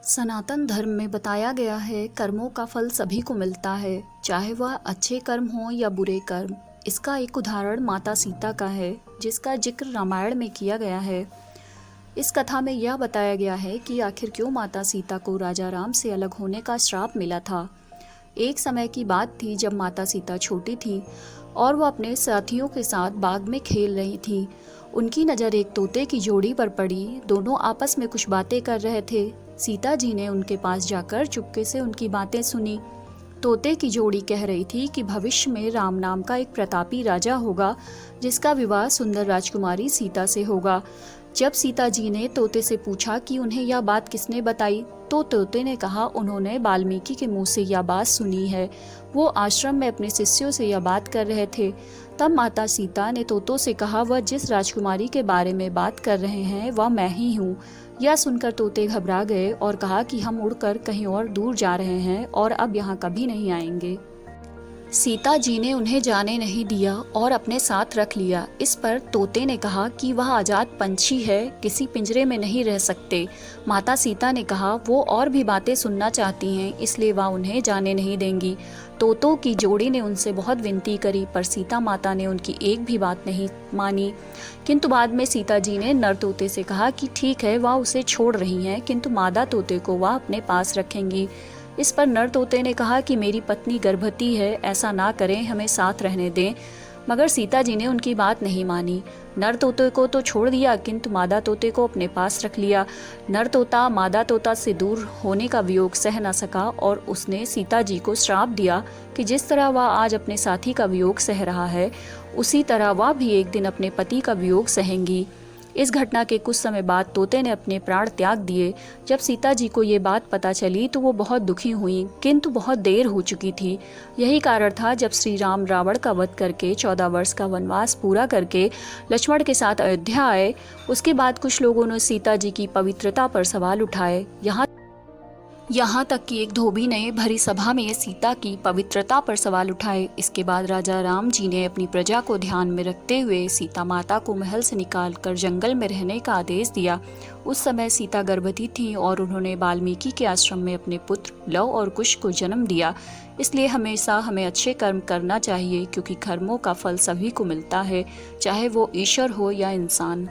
सनातन धर्म में बताया गया है कर्मों का फल सभी को मिलता है, चाहे वह अच्छे कर्म हो या बुरे कर्म। इसका एक उदाहरण माता सीता का है, जिसका जिक्र रामायण में किया गया है। इस कथा में यह बताया गया है कि आखिर क्यों माता सीता को राजा राम से अलग होने का श्राप मिला था। एक समय की बात थी जब माता सीता छोटी थी और वह अपने साथियों के साथ बाग में खेल रही थी। उनकी नज़र एक तोते की जोड़ी पर पड़ी। दोनों आपस में कुछ बातें कर रहे थे। सीता जी ने उनके पास जाकर चुपके से उनकी बातें सुनी। तोते की जोड़ी कह रही थी कि भविष्य में राम नाम का एक प्रतापी राजा होगा, जिसका विवाह सुंदर राजकुमारी सीता से होगा। जब सीता जी ने तोते से पूछा कि उन्हें यह बात किसने बताई, तो तोते ने कहा उन्होंने वाल्मीकि के मुंह से यह बात सुनी है। वो आश्रम में अपने शिष्यों से यह बात कर रहे थे। तब माता सीता ने तोतों से कहा, वह जिस राजकुमारी के बारे में बात कर रहे हैं वह मैं ही हूँ। यह सुनकर तोते घबरा गए और कहा कि हम उड़कर कहीं और दूर जा रहे हैं और अब यहाँ कभी नहीं आएंगे। सीता जी ने उन्हें जाने नहीं दिया और अपने साथ रख लिया। इस पर तोते ने कहा कि वह आज़ाद पंछी है, किसी पिंजरे में नहीं रह सकते। माता सीता ने कहा वो और भी बातें सुनना चाहती हैं, इसलिए वह उन्हें जाने नहीं देंगी। तोतों की जोड़ी ने उनसे बहुत विनती करी, पर सीता माता ने उनकी एक भी बात नहीं मानी। किंतु बाद में सीता जी ने नर तोते से कहा कि ठीक है, वह उसे छोड़ रही हैं, किंतु मादा तोते को वह अपने पास रखेंगी। इस पर नर तोते ने कहा कि मेरी पत्नी गर्भवती है, ऐसा ना करें, हमें साथ रहने दें। मगर सीता जी ने उनकी बात नहीं मानी। नर तोते को तो छोड़ दिया, किंतु मादा तोते को अपने पास रख लिया। नर तोता मादा तोता से दूर होने का वियोग सह न सका और उसने सीता जी को श्राप दिया कि जिस तरह वह आज अपने साथी का वियोग सह रहा है, उसी तरह वह भी एक दिन अपने पति का वियोग सहेंगी। इस घटना के कुछ समय बाद तोते ने अपने प्राण त्याग दिए। जब सीता जी को ये बात पता चली तो वो बहुत दुखी हुई, किंतु बहुत देर हो चुकी थी। यही कारण था जब श्री राम रावण का वध करके 14 वर्ष का वनवास पूरा करके लक्ष्मण के साथ अयोध्या आए। उसके बाद कुछ लोगों ने सीता जी की पवित्रता पर सवाल उठाए। यहाँ तक कि एक धोबी ने भरी सभा में सीता की पवित्रता पर सवाल उठाए। इसके बाद राजा राम जी ने अपनी प्रजा को ध्यान में रखते हुए सीता माता को महल से निकालकर जंगल में रहने का आदेश दिया। उस समय सीता गर्भवती थी और उन्होंने वाल्मीकि के आश्रम में अपने पुत्र लव और कुश को जन्म दिया। इसलिए हमेशा हमें अच्छे कर्म करना चाहिए, क्योंकि कर्मों का फल सभी को मिलता है, चाहे वो ईश्वर हो या इंसान।